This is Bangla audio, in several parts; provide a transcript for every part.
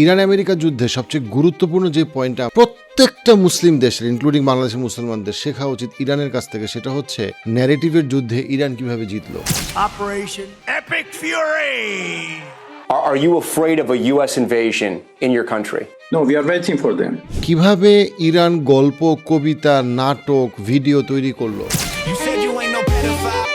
ইরান আমেরিকা যুদ্ধে সবচেয়ে গুরুত্বপূর্ণ যে পয়েন্টটা প্রত্যেকটা মুসলিম দেশের ইনক্লুডিং বাংলাদেশের মুসলমানদের শেখা উচিত ইরানের কাছ থেকে, সেটা হচ্ছে ন্যারেটিভের যুদ্ধে ইরান কিভাবে জিতলো। Operation Epic Fury! Are you afraid of a U.S. invasion in your country? No, we are waiting for them. কিভাবে ইরান গল্প, কবিতা, নাটক, ভিডিও তৈরি করলো। You said you ain't no pedophile.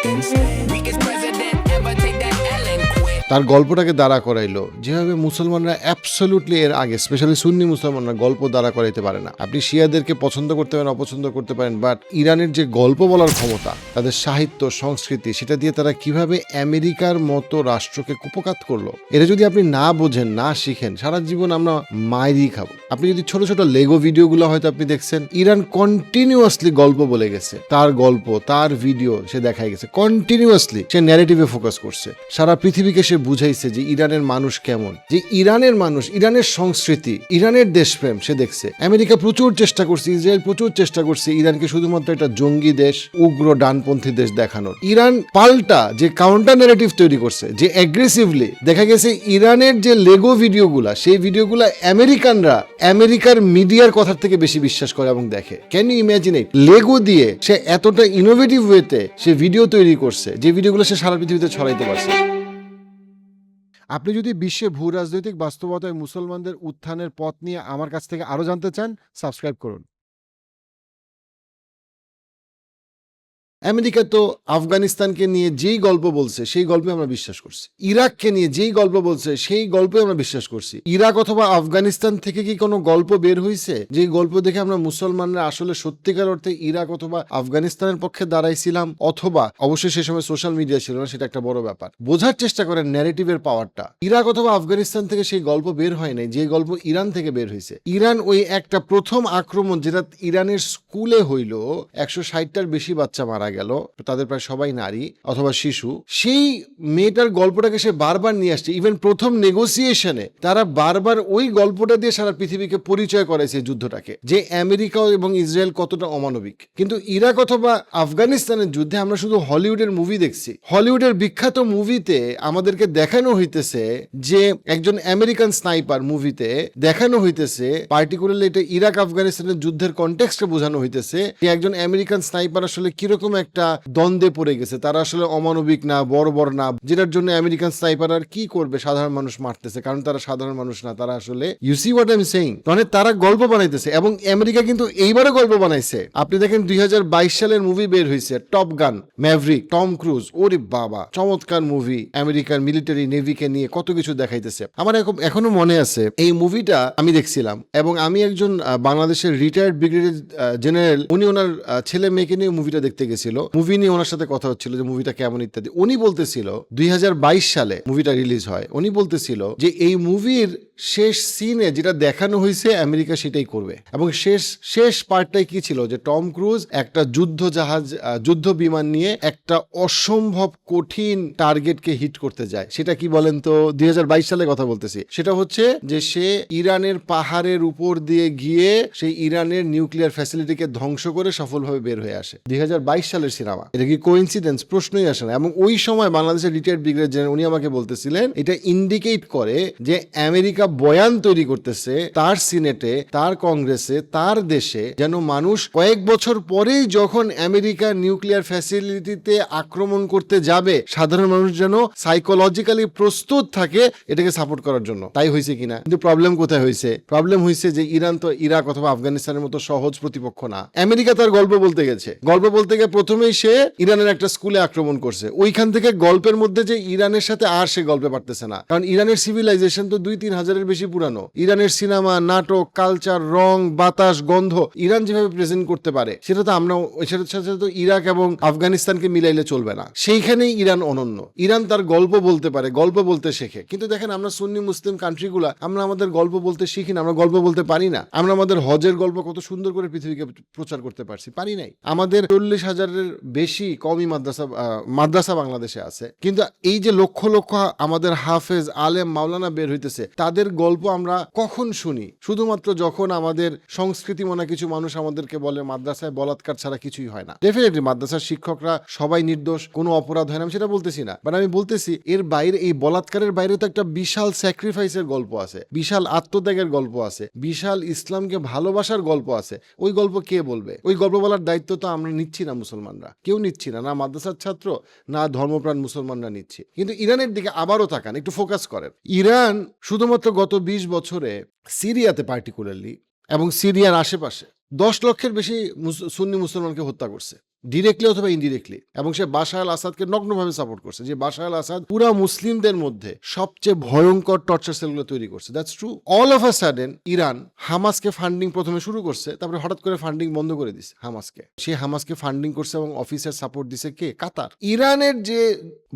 Weakest president ever, take that L and quit. তার গল্পটাকে দাঁড়া করাইলো, যেভাবে মুসলমানরা অ্যাবসলিউটলি এর আগে স্পেশালি সুন্নি মুসলমানরা গল্প দাঁড়া করাইতে পারে না। আপনি শিয়াদেরকে পছন্দ করতে পারেন, অপছন্দ করতে পারেন, বাট ইরানের যে গল্প বলার ক্ষমতা, তাদের সাহিত্য, সংস্কৃতি, সেটা দিয়ে তারা কিভাবে আমেরিকার মতো রাষ্ট্রকে কুপকাত করলো, এটা যদি আপনি না বোঝেন, না শিখেন, সারা জীবন আমরা মায়েরই খাবো। আপনি যদি ছোট ছোট লেগো ভিডিওগুলো হয়তো আপনি দেখছেন, ইরান কন্টিনিউয়াসলি গল্প বলে গেছে, তার গল্প, তার ভিডিও সে দেখাই গেছে, কন্টিনিউয়াসলি সে ন্যারেটিভে ফোকাস করছে, সারা পৃথিবীকে সে বুঝাইছে যে ইরানের মানুষ কেমন, যে ইরানের মানুষ, ইরানের সংস্কৃতি, ইরানের দেশপ্রেম সে দেখছে। আমেরিকা প্রচুর চেষ্টা করছে, ইসরায়েল প্রচুর চেষ্টা করছে ইরানকে শুধুমাত্র একটা জঙ্গি দেশ, উগ্র ডানপন্থী দেশ দেখানোর। ইরান পাল্টা যে কাউন্টার ন্যারেটিভ তৈরি করছে, যে অ্যাগ্রেসিভলি দেখা গেছে ইরানের যে লেগো ভিডিওগুলা, সেই ভিডিওগুলা আমেরিকানরা আমেরিকার মিডিয়ার কথার থেকে বেশি বিশ্বাস করে এবং দেখে। Can you imagine it? Lego দিয়ে সে এতটা ইনোভেটিভ ওয়েতে সে ভিডিও তৈরি করছে, যে ভিডিওগুলো সে সারা পৃথিবীতে ছড়াইতে পারছে। আপনি যদি বিশ্বে ভূ রাজনৈতিক বাস্তবতায় মুসলমানদের উত্থানের পথ নিয়ে আমার কাছ থেকে আরো জানতে চান, সাবস্ক্রাইব করুন। আমেরিকা তো আফগানিস্তানকে নিয়ে যেই গল্প বলছে সেই গল্পে আমরা বিশ্বাস করছি, ইরাককে নিয়ে যেই গল্প বলছে সেই গল্পে আমরা বিশ্বাস করছি। ইরাক অথবা আফগানিস্তান থেকে কি কোনো গল্প বের হয়েছে যে গল্প দেখে আমরা মুসলমানরা আসলে সত্যিকার অর্থে ইরাক অথবা আফগানিস্তানের পক্ষে দাঁড়াইছিলাম, অথবা অবশ্যই সে সময় সোশ্যাল মিডিয়া ছিল না, সেটা একটা বড় ব্যাপার। বোঝার চেষ্টা করেন ন্যারেটিভের পাওয়ারটা। ইরাক অথবা আফগানিস্তান থেকে সেই গল্প বের হয় নাই, যে গল্প ইরান থেকে বের হয়েছে। ইরান ওই একটা প্রথম আক্রমণ যেটা ইরানের স্কুলে হইল, 160টার বেশি বাচ্চা মারা গেল, তাদের প্রায় সবাই নারী অথবা শিশু, সেই মেয়েটার গল্পটাকে সে বারবার নিয়ে আসছে। ইভেন প্রথম নেগোসিয়েশনে তারা বারবার ওই গল্পটা দিয়ে সারা পৃথিবীকে পরিচয় করেছে যুদ্ধটাকে, যে আমেরিকা এবং ইসরায়েল কতটা অমানবিক। কিন্তু ইরাক অথবা আফগানিস্তানের যুদ্ধে আমরা শুধু হলিউডের মুভি দেখছি। হলিউডের বিখ্যাত মুভিতে আমাদেরকে দেখানো হইতেছে যে একজন আমেরিকান স্নাইপার, মুভিতে দেখানো হইতেছে, পার্টিকুলারলি এটা ইরাক আফগানিস্তানের যুদ্ধের কনটেক্সটে বোঝানো হইতেছে যে একজন আমেরিকান স্নাইপার আসলে কিরকম একটা দ্বন্দ্বে পড়ে গেছে, তারা আসলে অমানবিক না, বর্বর না, যেটার জন্য আমেরিকান স্নাইপার আর কি করবে, সাধারণ মানুষ মারতেছে, কারণ তারা সাধারণ মানুষ না, তারা আসলে, you see what I am saying, মানে তারা গল্প বানাইতেছে। এবং আমেরিকা কিন্তু এইবারও গল্প বানাইছে। আপনি দেখেন 2022 সালের মুভি বের হয়েছে, টপ গান ম্যাভরিক, টম ক্রুজ, ওরে বাবা চমৎকার মুভি, আমেরিকার মিলিটারি নেভিকে নিয়ে কত কিছু দেখাইতেছে। আমার এখনো মনে আছে এই মুভিটা আমি দেখছিলাম, এবং আমি একজন বাংলাদেশের রিটায়ার্ড ব্রিগেডিয়ার জেনারেল, উনি ওনার ছেলে মেয়েকে নিয়ে মুভিটা দেখতে গেছিল, মুভি নিয়ে ওনার সাথে কথা হচ্ছিল যে মুভিটা কেমন ইত্যাদি। উনি বলতেছিল 2022 সালে মুভিটা রিলিজ হয়, উনি বলতেছিল যে এই মুভির শেষ সিনে যেটা দেখানো হয়েছে আমেরিকা সেটাই করবে। এবং শেষ পার্টটাই কি ছিল, যে টম ক্রুজ একটা যুদ্ধ বিমান নিয়ে একটা অসম্ভব কঠিন টার্গেটকে হিট করতে যায়। সেটা কি বলেন তো? 2022 সালে কথা বলতেছি। সেটা হচ্ছে যে সে ইরানের পাহাড়ের উপর দিয়ে গিয়ে সেই ইরানের নিউক্লিয়ার ফ্যাসিলিটিকে ধ্বংস করে সফলভাবে বের হয়ে আসে। 2022 সালের সিনেমা, এটা কি কোইন্সিডেন্স? প্রশ্নই আসে না। এবং ওই সময় বাংলাদেশের রিটায়ার্ড ব্রিগেডিয়ার জেনারেল উনি আমাকে বলতেছিলেন এটা ইন্ডিকেট করে যে আমেরিকা বয়ান তৈরি করতেছে তার সিনেটে, তার কংগ্রেসে, তার দেশে, যেন মানুষ কয়েক বছর পরেই যখন আমেরিকা নিউক্লিয়ার ফ্যাসিলিটিতে আক্রমণ করতে যাবে, সাধারণ মানুষ যেন সাইকোলজিক্যালি প্রস্তুত থাকে এটাকে সাপোর্ট করার জন্য। তাই হয়েছে কিনা? কিন্তু প্রবলেম কোথায় হয়েছে? প্রবলেম হয়েছে যে ইরান তো ইরাক অথবা আফগানিস্তানের মতো সহজ প্রতিপক্ষ না। আমেরিকা তার গল্প বলতে গেছে, গল্প বলতে গিয়ে প্রথমেই সে ইরানের একটা স্কুলে আক্রমণ করছে। ওইখান থেকে গল্পের মধ্যে যে ইরানের সাথে আর সে গল্পে পারতেছে না, কারণ ইরানের সিভিলাইজেশন তো 2-3 হাজারের বেশি পুরানো। ইরানের সিনেমা, নাটক, কালচার, রং, বাতাস, গন্ধ, ইরান যেভাবে প্রেজেন্ট করতে পারে সেটা তো আমরা, সেটার সাথে তো ইরাক এবং আফগানিস্তানকে মিলাইলে চলবে না। সেইখানেই ইরান অনন্য। ইরান তার গল্প বলতে পারে, গল্প বলতে শেখে। কিন্তু দেখেন আমরা সুন্নি মুসলিম কান্ট্রিগুলা, আমরা আমাদের গল্প বলতে শিখি না, আমরা গল্প বলতে পারি না। আমরা আমাদের হজের গল্প কত সুন্দর করে পৃথিবীকে প্রচার করতে পারছি, পারি নাই। আমাদের 40,000-এর বেশি কওমি মাদ্রাসা বাংলাদেশে আছে, কিন্তু এই যে লক্ষ লক্ষ আমাদের হাফেজ, আলেম, মাওলানা বের হইতেছে, তাদের তাদের গল্প আমরা কখন শুনি? শুধুমাত্র যখন আমাদের সংস্কৃতি মনে কিছু মানুষ আমাদেরকে বলে মাদ্রাসায় বলাৎকার ছাড়া কিছুই হয় না। ডেফিনেটলি মাদ্রাসার শিক্ষকরা সবাই নির্দোষ, কোনো অপরাধ হয় না, আমি সেটা বলতেছি না, বাট আমি বলতেছি এর বাইরে, এই বলাৎকারের বাইরে তো একটা বিশাল স্যাক্রিফাইসের গল্প আছে, বিশাল আত্মত্যাগের গল্প আছে, বিশাল ইসলামকে ভালোবাসার গল্প আছে। ওই গল্প কে বলবে? ওই গল্প বলার দায়িত্ব তো আমরা নিচ্ছি না, মুসলমানরা কেউ নিচ্ছি না, না মাদ্রাসার ছাত্র না ধর্মপ্রাণ মুসলমানরা নিচ্ছি। কিন্তু ইরানের দিকে আবারও তাকান, একটু ফোকাস করেন। ইরান শুধুমাত্র গত 20 বছরে সিরিয়াতে পার্টিকুলারলি এবং সিরিয়ার আশেপাশে 10 লক্ষের বেশি সুন্নি মুসলমানকে হত্যা করছে, ডিরেক্টলি অথবা ইনডিরেক্টলি, এবং সে বাশার আল আসাদকে নগ্নভাবে সাপোর্ট করছে। যে বাশার আল আসাদ পুরা মুসলিমদের মধ্যে সবচেয়ে ভয়ঙ্কর টর্চার সেলগুলো তৈরি করছে। That's true. All of a sudden Iran হামাসকে ফান্ডিং প্রথমে শুরু করছে, তারপরে হঠাৎ করে ফান্ডিং বন্ধ করে দিছে হামাসকে। সে হামাসকে ফান্ডিং করছে এবং অফিসের সাপোর্ট দিছে কে? কাতার। ইরানের যে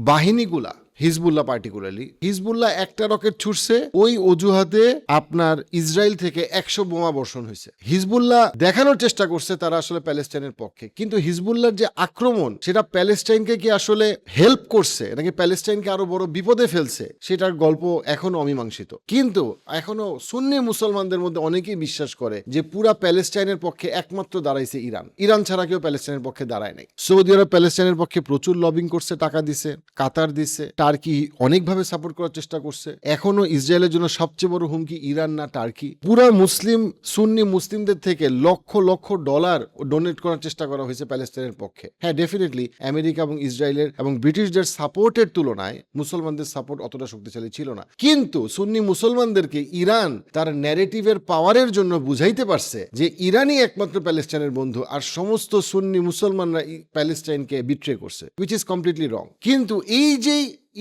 বাহিনীগুলা, হিজবুল্লাহ পার্টিকুলারলি, হিজবুল্লাহ একটা রকেট ছুটছে, ওই অজুহাতে আপনার ইসরায়েল থেকে 100 বোমা বর্ষণ হয়েছে। হিজবুল্লাহ দেখানোর চেষ্টা করছে তারা আসলে প্যালেস্টাইনের পক্ষে, কিন্তু হিজবুল্লাহর যে আক্রমণ সেটা প্যালেস্টাইনকে কি আসলে হেল্প করছে নাকি প্যালেস্টাইনকে আরো বড় বিপদে ফেলছে, সেটার গল্প এখনো অমীমাংসিত। কিন্তু এখনো সুন্নি মুসলমানদের মধ্যে অনেকেই বিশ্বাস করে যে পুরা প্যালেস্টাইনের পক্ষে একমাত্র দাঁড়াইছে ইরান। ইরান ছাড়া কেউ প্যালেস্টাইনের পক্ষে দাঁড়ায় নাই। সৌদি আরব প্যালেস্টাইনের পক্ষে প্রচুর লবিং করছে, টাকা দিছে, কাতার দিছে, টার্কি অনেকভাবে সাপোর্ট করার চেষ্টা করছে। এখনো ইসরায়েলের জন্য সবচেয়ে বড় হুমকি ইরান না টার্কি? পুরা মুসলিম সুন্নি মুসলিমদের থেকে লক্ষ লক্ষ ডলার ডোনেট করার চেষ্টা করা হয়েছে প্যালেস্টাইনের পক্ষে। হ্যাঁ, ডেফিনেটলি আমেরিকা এবং ইসরায়েলের এবং ব্রিটিশদের সাপোর্টের তুলনায় মুসলমানদের সাপোর্ট অতটা শক্তিশালী ছিল না। কিন্তু সুন্নি মুসলমানদেরকে ইরান তার ন্যারেটিভের পাওয়ারের জন্য বুঝাইতে পারছে যে ইরানই একমাত্র প্যালেস্টাইনের বন্ধু, আর সমস্ত সুন্নি মুসলমানরা প্যালেস্টাইনকে বিট্রে করছে, হুইচ ইজ কমপ্লিটলি রং। কিন্তু এই যে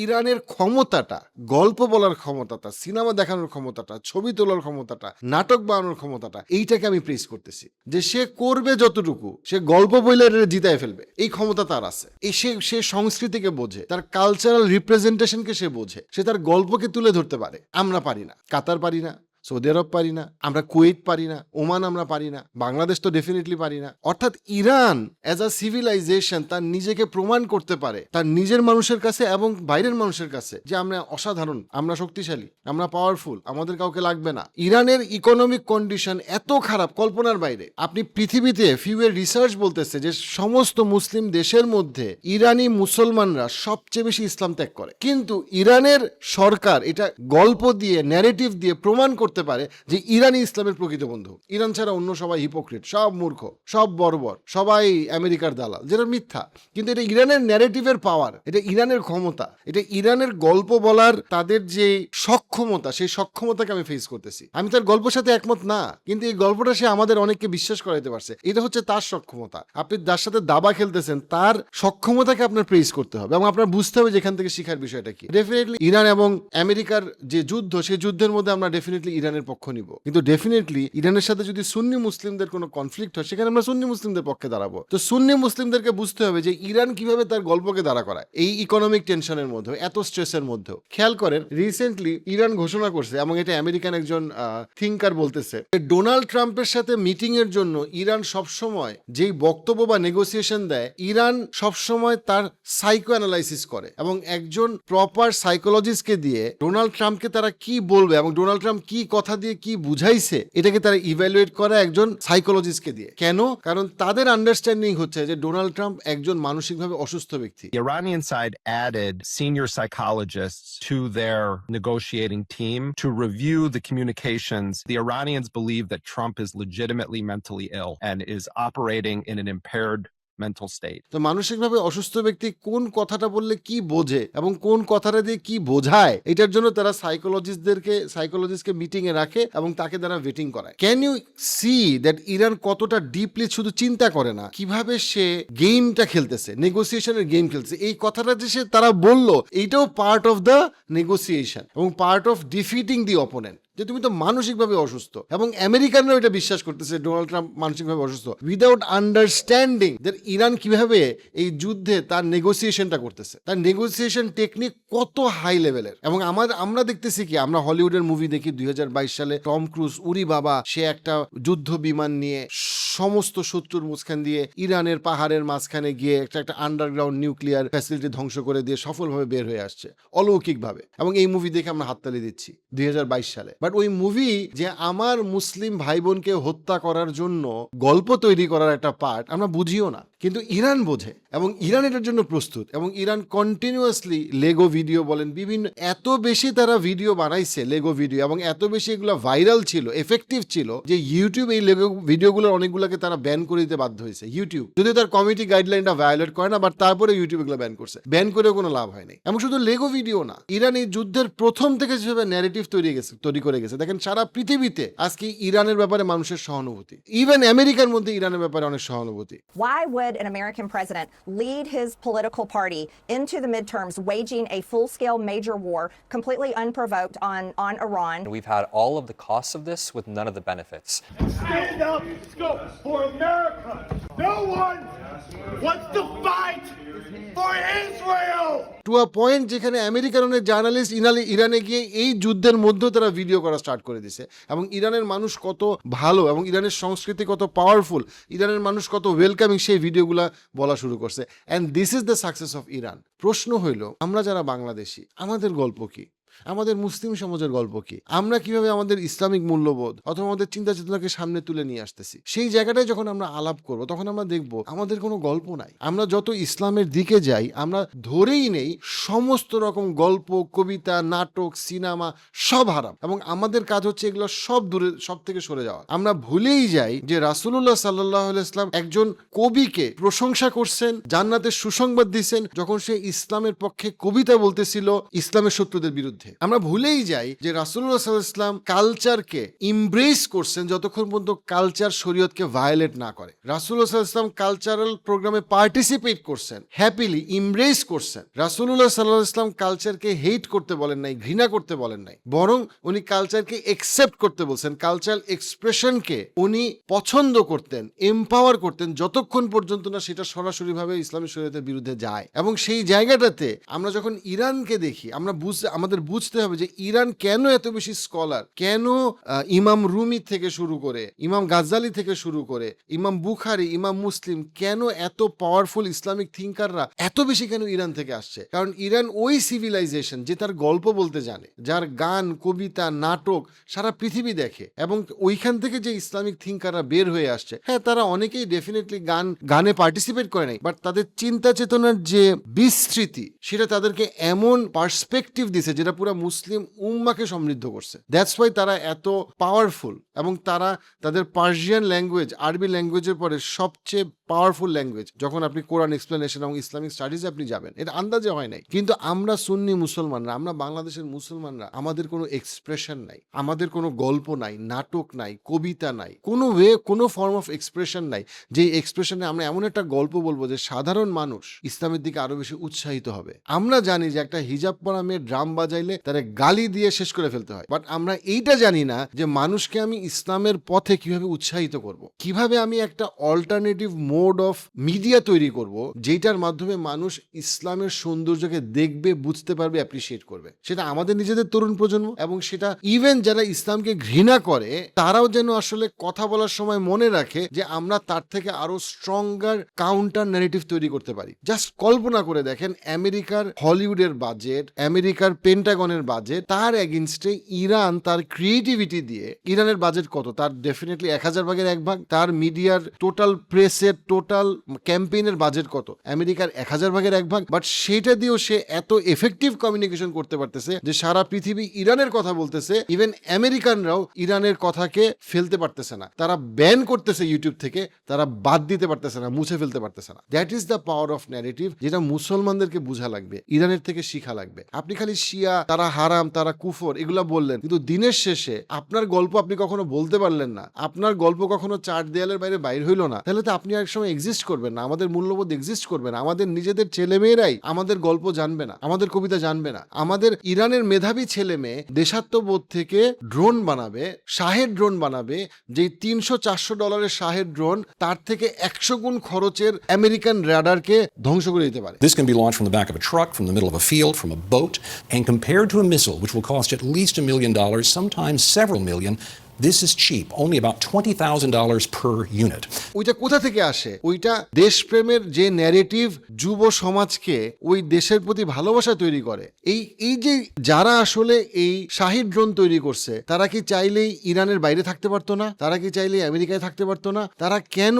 ইরানের ক্ষমতাটা, গল্প বলার ক্ষমতাটা, সিনেমা দেখানোর ক্ষমতাটা, ছবি তোলার ক্ষমতাটা, নাটক বানানোর ক্ষমতাটা, এইটাকে আমি প্রেস করতেছি যে সে করবে যতটুকু, সে গল্প বইলে জিতায় ফেলবে, এই ক্ষমতা তার আছে। এই সে সংস্কৃতিকে বোঝে, তার কালচারাল রিপ্রেজেন্টেশনকে সে বোঝে, সে তার গল্পকে তুলে ধরতে পারে। আমরা পারি না, কাতার পারি না, সৌদি আরব পারি না, আমরা কুয়েত পারি না, ওমান আমরা পারি না, বাংলাদেশ তো ডেফিনেটলি পারি না। অর্থাৎ ইরান অ্যাজ আ সিভিলাইজেশন তার নিজেকে প্রমাণ করতে পারে তার নিজের মানুষের কাছে এবং বাইরের মানুষের কাছে যে আমরা অসাধারণ, আমরা শক্তিশালী, আমরা পাওয়ারফুল, আমাদের কাউকে লাগবে না। ইরানের ইকোনমিক কন্ডিশন এত খারাপ কল্পনার বাইরে। আপনি পৃথিবীতে ফিউয়ের রিসার্চ বলতেছে যে সমস্ত মুসলিম দেশের মধ্যে ইরানি মুসলমানরা সবচেয়ে বেশি ইসলাম ত্যাগ করে, কিন্তু ইরানের সরকার এটা গল্প দিয়ে, ন্যারেটিভ দিয়ে প্রমাণ করতে পারে যে ইরানি ইসলামের প্রকৃত বন্ধু। ইরান ছাড়া অন্য সবাই হিপোক্রিট, সব মূর্খ, সব বর্বর, সবাই আমেরিকার দালাল, যেটা মিথ্যা। কিন্তু এটা ইরানের ন্যারেটিভের পাওয়ার, এটা ইরানের ক্ষমতা, এটা ইরানের গল্প বলার তাদের যে সক্ষমতা, সেই সক্ষমতাকে আমি ফেস করতেছি। আমি তার গল্পের সাথে একমত না, কিন্তু এই গল্পটা সে আমাদের অনেককে বিশ্বাস করাইতে পারছে। এটা হচ্ছে তার সক্ষমতা। আপনি যার সাথে দাবা খেলতেছেন তার সক্ষমতাকে আপনার প্রেস করতে হবে এবং আপনার বুঝতে হবে যেখান থেকে শিখার বিষয়টা কি। ডেফিনেটলি ইরান এবং আমেরিকার যে যুদ্ধ, সেই যুদ্ধের মধ্যে আমরা ডেফিনেটলি ইরানের পক্ষ নিব, কিন্তু ডেফিনেটলি ইরানের সাথে যদি সুন্নি মুসলিমদের কোনো কনফ্লিক্ট হয় সেখানে আমরা সুন্নি মুসলিমদের পক্ষে দাঁড়াবো। তো সুন্নি মুসলিমদেরকে বুঝতে হবে যে ইরান কিভাবে তার গল্পকে দাঁড়া করায় এই ইকোনমিক টেনশনের মধ্যে, এত স্ট্রেসের মধ্যে। খেয়াল করেন, রিসেন্টলি ইরান ঘোষণা করছে এবং এটা আমেরিকান একজন থিঙ্কার বলতেছে, ডোনাল্ড ট্রাম্পের সাথে মিটিং এর জন্য ইরান সবসময় যেই বক্তব্য বা নেগোসিয়েশন দেয়, ইরান সবসময় তার সাইকো অ্যানালাইসিস করে এবং একজন প্রপার সাইকোলজিস্টকে দিয়ে ডোনাল্ড ট্রাম্পকে তারা কি বলবে এবং ডোনাল্ড ট্রাম্প কি কথা দিয়ে কি বুঝাইছে এটাকে তারা ইভ্যালুয়েট করে একজন সাইকোলজিস্টকে দিয়ে। কেন? কারণ তাদের আন্ডারস্ট্যান্ডিং হচ্ছে যে ডোনাল্ড ট্রাম্প একজন মানসিকভাবে অসুস্থ ব্যক্তি। The Iranian side added senior psychologists to their negotiating team to review the communications. The Iranians believe that Trump is legitimately mentally ill and is operating in an impaired mental state. তো মানসিকভাবে অসুস্থ ব্যক্তি কোন কথাটা বললে কি বোঝে এবং কোন কথাটা দিয়ে কি বোঝায়, এটার জন্য তারা সাইকোলজিস্টকে মিটিং এ রাখে এবং তাকে তারা ওয়েটিং করায়। Can you see that Iran কতটা ডিপলি শুধু চিন্তা করে না কিভাবে সে গেমটা খেলতেছে, নেগোসিয়েশনের গেম খেলতেছে। এই কথাটা যে তারা বললো, এইটাও পার্ট অফ দ্য নেগোসিয়েশন এবং part of defeating the opponent, যে তুমি তো মানসিকভাবে অসুস্থ। এবং আমেরিকানরা এটা বিশ্বাস করতেছে ডোনাল্ড ট্রাম্প মানসিকভাবে অসুস্থ, উইদাউট আন্ডারস্ট্যান্ডিং দ্যাট ইরান কিভাবে এই যুদ্ধে তার নেগোসিয়েশনটা করতেছে, তার নেগোসিয়েশন টেকনিক কত হাই লেভেলের। এবং আমরা দেখতেছি কি, আমরা হলিউডের মুভি দেখি 2022 সালে টম ক্রুজ, উরি বাবা, সে একটা যুদ্ধ বিমান নিয়ে সমস্ত শত্রুর মুখখান দিয়ে ইরানের পাহাড়ের মাঝখানে গিয়ে একটা আন্ডারগ্রাউন্ড নিউক্লিয়ার ফ্যাসিলিটি ধ্বংস করে দিয়ে সফলভাবে বের হয়ে আসছে অলৌকিকভাবে, এবং এই মুভি দেখে আমরা হাততালি দিচ্ছি 2022 সালে। বাট ওই মুভি যে আমার মুসলিম ভাই বোনকে হত্যা করার জন্য গল্প তৈরি করার একটা পার্ট, আমরা বুঝিও না, কিন্তু ইরান বোঝে এবং ইরান এটার জন্য প্রস্তুত। এবং ইরান কন্টিনিউয়াসলি লেগো ভিডিও বলেন, বিভিন্ন এত বেশি তারা ভিডিও বানাইছে লেগো ভিডিও, এবং এত বেশি এগুলো ভাইরাল ছিল, এফেক্টিভ ছিল, যে ইউটিউব এই লেগো ভিডিওগুলোর অনেকগুলোকে তারা ব্যান করে দিতে বাধ্য হয়েছে। ইউটিউব যদি তার কমিটি গাইডলাইনটা ভায়োলেট করে না, বাট তারপরে ইউটিউব এগুলো ব্যান করছে, ব্যান করেও কোনো লাভ হয়নি। এবং শুধু লেগো ভিডিও না, ইরান এই যুদ্ধের প্রথম থেকে যেভাবে ন্যারেটিভ তৈরি করে গেছে, দেখেন সারা পৃথিবীতে আজকে ইরানের ব্যাপারে মানুষের সহানুভূতি, ইভেন আমেরিকার মধ্যে ইরানের ব্যাপারে অনেক সহানুভূতি। Why would an American president lead his political party into the midterms waging a full-scale major war completely unprovoked on Iran? We've had all of the costs of this with none of the benefits. Stand up for America. No one wants to fight for Israel. To a point যেখানে আমেরিকার অনেক জার্নালিস্ট ইরানে গিয়ে এই যুদ্ধের মধ্যে তারা ভিডিও করা স্টার্ট করে দিছে, এবং ইরানের মানুষ কত ভালো এবং ইরানের সংস্কৃতি কত পাওয়ারফুল, ইরানের মানুষ কত ওয়েলকামিং, সেই ভিডিওগুলা বলা শুরু করছে। And this is the success of Iran. প্রশ্ন হইল, আমরা যারা বাংলাদেশি, আমাদের গল্প কি? আমাদের মুসলিম সমাজের গল্প কি? আমরা কিভাবে আমাদের ইসলামিক মূল্যবোধ অথবা আমাদের চিন্তা চেতনাকে সামনে তুলে নিয়ে আসতেছি? সেই জায়গাটায় যখন আমরা আলাপ করব, তখন আমরা দেখব আমাদের কোনো গল্প নাই। আমরা যত ইসলামের দিকে যাই, আমরা ধরেই নেই সমস্ত রকম গল্প, কবিতা, নাটক, সিনেমা সব হারাম, এবং আমাদের কাজ হচ্ছে এগুলো সব থেকে সরে যাওয়া। আমরা ভুলেই যাই যে রাসূলুল্লাহ সাল্লাল্লাহু আলাইহি ওয়াসাল্লাম একজন কবিকে প্রশংসা করছেন, জান্নাতের সুসংবাদ দিয়েছেন, যখন সে ইসলামের পক্ষে কবিতা বলতেছিল ইসলামের শত্রুদের বিরুদ্ধে। আমরা ভুলেই যাই যে রাসূলুল্লাহ সাল্লাল্লাহু আলাইহি ওয়াসাল্লাম কালচারকে ইমব্রেস করছেন যতক্ষণ পর্যন্ত কালচার শরীয়তকে ভায়োলেট না করে। রাসূলুল্লাহ সাল্লাল্লাহু আলাইহি ওয়াসাল্লাম কালচারাল প্রোগ্রামে পার্টিসিপেট করছেন, হ্যাপিলি ইমব্রেস করছেন। রাসূলুল্লাহ সাল্লাল্লাহু আলাইহি ওয়াসাল্লাম কালচারকে হেট করতে বলেন নাই, ঘৃণা করতে বলেন নাই, বরং উনি কালচারকে একসেপ্ট করতে বলছেন। কালচারাল এক্সপ্রেশনকে উনি পছন্দ করতেন, এম্পাওয়ার করতেন, যতক্ষণ পর্যন্ত না সেটা সরাসরিভাবে ইসলামী শরীয়তের বিরুদ্ধে যায়। এবং সেই জায়গাটাতে আমরা যখন ইরানকে দেখি, আমাদের বুঝতে হবে যে ইরান কেন এত বেশি স্কলার, কেন ইমাম রুমি থেকে শুরু করে, ইমাম গাজ্জালি থেকে শুরু করে, ইমাম বুখারি, ইমাম মুসলিম, কেন এত পাওয়ারফুল ইসলামিক থিঙ্কাররা এত বেশি কেন ইরান থেকে আসছে? কারণ ইরান ওই সিভিলাইজেশন যে তার গল্প বলতে জানে, যার গান, কবিতা, নাটক সারা পৃথিবী দেখে, এবং ওইখান থেকে যে ইসলামিক থিঙ্কাররা বের হয়ে আসছে, হ্যাঁ তারা অনেকেই ডেফিনেটলি গানে পার্টিসিপেট করে নাই, বাট তাদের চিন্তা চেতনার যে বিস্তৃতি, সেটা তাদেরকে এমন পার্সপেক্টিভ দিছে যেটা পুরো মুসলিম উম্মাকে সমৃদ্ধ করছে। দ্যাটস ওয়াই তারা এত পাওয়ারফুল, এবং তারা তাদের পার্সিয়ান ল্যাঙ্গুয়েজ, আরবি ল্যাঙ্গুয়েজের পরে সবচেয়ে পাওয়ারফুল ল্যাঙ্গুয়েজ। যখন আপনি কোরআন এক্সপ্লেনেশন এবং ইসলামিক স্টাডিজে আপনি যাবেন, এটা আন্দাজে হয় নাই। কিন্তু আমরা সুন্নি মুসলমানরা, আমরা বাংলাদেশের মুসলমানরা, আমাদের কোনো এক্সপ্রেশন নাই, আমাদের কোনো গল্প নাই, নাটক নাই, কবিতা নাই, কোনো ফর্ম অফ এক্সপ্রেশন নাই, যে এক্সপ্রেশনে আমরা এমন একটা গল্প বলবো যে সাধারণ মানুষ ইসলামের দিকে আরো বেশি উৎসাহিত হবে। আমরা জানি যে একটা হিজাব পরা মেয়ে ড্রাম বাজাইলে তারা গালি দিয়ে শেষ করে ফেলতে হয়, বাট আমরা এইটা জানি না যে মানুষকে আমি ইসলামের পথে কিভাবে উৎসাহিত করব, কিভাবে আমি একটা অল্টারনেটিভ মোড অফ মিডিয়া তৈরি করব, যেটার মাধ্যমে মানুষ ইসলামের সৌন্দর্যকে দেখবে, বুঝতে পারবে, অ্যাপ্রিসিয়েট করবে। সেটা আমাদের নিজেদের তরুণ প্রজন্ম, এবং সেটা ইভেন যারা ইসলামকে ঘৃণা করে তারাও যেন আসলে কথা বলার সময় মনে রাখে যে আমরা তার থেকে আরো স্ট্রঙ্গার কাউন্টার ন্যারেটিভ তৈরি করতে পারি। জাস্ট কল্পনা করে দেখেন, আমেরিকার হলিউডের বাজেট, আমেরিকার পেন্টাগনের বাজেট, তার এগেইনস্টে ইরান তার ক্রিয়েটিভিটি দিয়ে, ইরানের বাজেট কত? তার ডেফিনেটলি 1000 ভাগের 1 ভাগ। তার মিডিয়ার টোটাল প্রেসের টোটাল ক্যাম্পেইনের বাজেট কত? আমেরিকার 1000 ভাগের 1 ভাগ। বাট সেটা দিয়েও সে এত এফেক্টিভ কমিউনিকেশন করতে পারতেছে যে সারা পৃথিবী ইরানের কথা বলতেছে, ইভেন আমেরিকানরাও ইরানের কথাকে ফেলতে পারতেছে না, তারা ব্যান করতেছে ইউটিউব থেকে, তারা বাদ দিতে পারতেছে না, মুছে ফেলতে পারতেছে না। That is the power of narrative, যেটা মুসলমানদেরকে বোঝা লাগবে, ইরানের থেকে শিখা লাগবে। আপনি খালি শিয়া, তারা হারাম, তারা কুফর, এগুলা বললেন, কিন্তু দিনের শেষে আপনার গল্প আপনি কখনো বলতে পারলেন না, আপনার গল্প কখনো 4 দেয়ালের বাইরে হইল না, তাহলে তো আপনি এক সময় এক্সিস্ট করবেন না, আমাদের মূল্যবোধ এক্সিস্ট করবে না, আমাদের নিজেদের ছেলেমেয়েরাই আমাদের গল্প জানবে না, আমাদের কবিতা জানবে না। আমাদের ইরানের মেধাবী ছেলে মেয়ে দেশাত্মবোধ থেকে ড্রোন বানাবে, শাহেদ ড্রোন বানাবে, যেই $300-400 শাহেদ ড্রোন তার থেকে 100 গুণ খরচের আমেরিকান রাডারকে ধ্বংস করে দিতে পারে। This can be launched from the back of a truck, from the middle of a field, from a boat, and compared to a missile, which will cost at least $1 million, sometimes several million, This is cheap, only about $20,000 per unit. ওইটা কোথা থেকে আসে? ওইটা দেশপ্রেমের যে ন্যারেটিভ যুব সমাজকে ওই দেশের প্রতি ভালোবাসা তৈরি করে। এই যে যারা আসলে এই শাহিদ ড্রোন তৈরি করছে, তারা কি চাইলেই ইরানের বাইরে থাকতে পারতো না? তারা কি চাইলেই আমেরিকায় থাকতে পারতো না? তারা কেন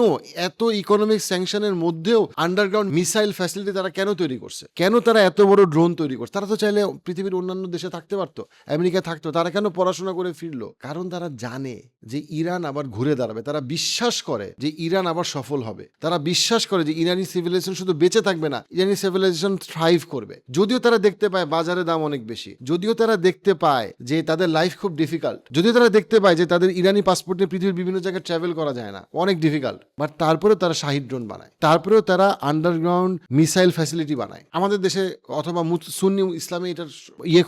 এত ইকোনমিক স্যাংশনের মধ্যেও আন্ডারগ্রাউন্ড মিসাইল ফ্যাসিলিটি তারা কেন তৈরি করছে? কেন তারা এত বড় ড্রোন তৈরি করছে? তারা তো চাইলে পৃথিবীর অন্যান্য দেশে থাকতে পারতো, আমেরিকায় থাকতো। তারা কেন পড়াশোনা করে ফিরলো? কারণ তারা জানে যে ইরান আবার ঘুরে দাঁড়াবে। তারা বিশ্বাস করে যে ইরান আবার সফল হবে। তারা বিশ্বাস করে যে ইরানি সিভিলাইজেশন শুধু বেঁচে থাকবে না, ইরানি সিভিলাইজেশন থ্রাইভ করবে। যদিও তারা দেখতে পায় বাজারে দাম অনেক বেশি, যদিও তারা দেখতে পায় যে তাদের লাইফ খুব ডিফিকাল্ট, যদিও তারা দেখতে পায় যে তাদের ইরানি পাসপোর্ট নিয়ে পৃথিবীর বিভিন্ন জায়গায় ট্রাভেল করা যায় না, অনেক ডিফিকাল্ট, বাট তারপরেও তারা শাহিদ ড্রোন বানায়, তারপরেও তারা আন্ডারগ্রাউন্ড মিসাইল ফ্যাসিলিটি বানায়। আমাদের দেশে অথবা সুন্নি ইসলামে এটার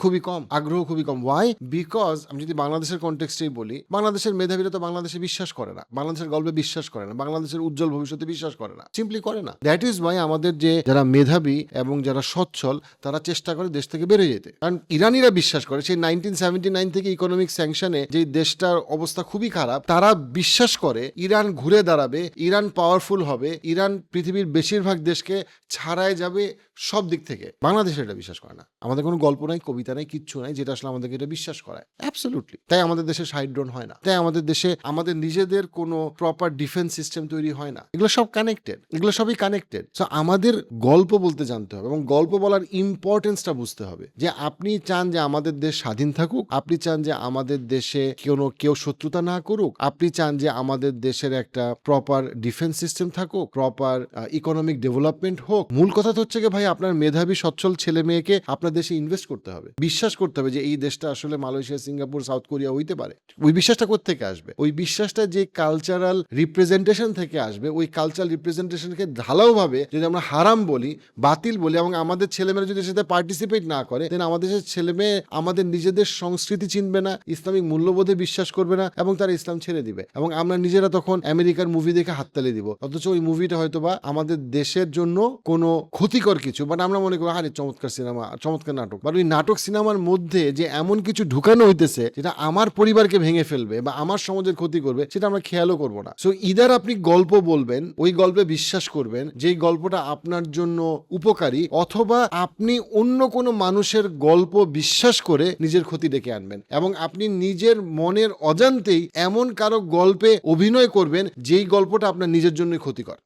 খুবই কম, আগ্রহ খুবই কম। ওয়াই? বিকজ আমি যদি বাংলাদেশের কনটেক্সটেই বলি, বাংলাদেশের মেধাবীরা তো বাংলাদেশে বিশ্বাস করে না, বাংলাদেশের গল্পে বিশ্বাস করে না, বাংলাদেশের উজ্জ্বল ভবিষ্যতে বিশ্বাস করে না, সিম্পলি করে না। দ্যাট ইজ ওয়াই আমাদের যে যারা মেধাবী এবং যারা সচ্ছল, তারা চেষ্টা করে দেশ থেকে বেরিয়ে যেতে। কারণ ইরানিরা বিশ্বাস করে সেই 1979 থেকে ইকোনমিক স্যাংশনে যে দেশটার অবস্থা খুবই খারাপ, তারা বিশ্বাস করে ইরান ঘুরে দাঁড়াবে, ইরান পাওয়ারফুল হবে, ইরান পৃথিবীর বেশিরভাগ দেশকে ছাড়াই যাবে সব দিক থেকে। বাংলাদেশে এটা বিশ্বাস করে না। আমাদের কোনো গল্প নাই, কবিতা নাই, কিচ্ছু নাই যেটা আসলে আমাদেরকে এটা বিশ্বাস করায়। অ্যাবসলিউটলি। তাই আমাদের দেশে শাহিদ ড্রোন হয় না, তাই আমাদের দেশে আমাদের নিজেদের কোনো প্রপার ডিফেন্স সিস্টেম তৈরি হয় না। এগুলো সব কানেক্টেড, এগুলো সবই কানেক্টেড। সো আমাদের গল্প বলতে জানতে হবে এবং গল্প বলার ইম্পর্টেন্সটা বুঝতে হবে। যে আপনি চান যে আমাদের দেশ স্বাধীন থাকুক, আপনি চান যে আমাদের দেশে কেউ শত্রুতা না করুক, আপনি চান যে আমাদের দেশের একটা প্রপার ডিফেন্স সিস্টেম থাকুক, প্রপার ইকোনমিক ডেভেলপমেন্ট হোক। মূল কথা তো হচ্ছে কি ভাই, আপনার মেধাবী সচ্ছল ছেলে মেয়েকে আপনার দেশে ইনভেস্ট করতে হবে, বিশ্বাস করতে হবে যে এই দেশটা আসলে মালয়েশিয়া, সিঙ্গাপুর, সাউথ কোরিয়া হইতে পারে। ওই বিশ্বাসটা কোত্থেকে আসবে? ওই বিশ্বাসটা যে কালচারাল রিপ্রেজেন্টেশন থেকে আসবে। ওই কালচারাল রিপ্রেজেন্টেশনকে ঢালাওভাবে যদি আমরা হারাম বলি, বাতিল বলি, এবং আমাদের ছেলেমেয়েরা যদি সেটা পার্টিসিপেট না করে, দেন আমাদের দেশের ছেলেমেয়ে আমাদের নিজেদের সংস্কৃতি চিনবে না, ইসলামিক মূল্যবোধে বিশ্বাস করবে না, এবং তারা ইসলাম ছেড়ে দিবে, এবং আমরা নিজেরা তখন আমেরিকার মুভি দেখে হাততালি দিব। অথচ ওই মুভিটা হয়তোবা আমাদের দেশের জন্য কোনো ক্ষতিকর কিছু, বাট আমরা মনে করি আরে চমৎকার সিনেমা, চমৎকার নাটক। বাট ওই নাটক সিনেমার মধ্যে যে এমন কিছু ঢুকানো হইতেছে যেটা আমার পরিবারকে ভেঙে ফেলবে বা আমার সমাজের ক্ষতি করবে, সেটা আমরা খেয়ালও করবো না। সো ইদার আপনি গল্প বলবেন, ওই গল্পে বিশ্বাস করবেন যেই গল্পটা আপনার জন্য উপকারী, অথবা আপনি অন্য কোনো মানুষের গল্প বিশ্বাস করে নিজের ক্ষতি ডেকে আনবেন, এবং আপনি নিজের মনের অজান্তেই এমন কারো গল্পে অভিনয় করবেন যেই গল্পটা আপনার নিজের জন্যই ক্ষতিকর।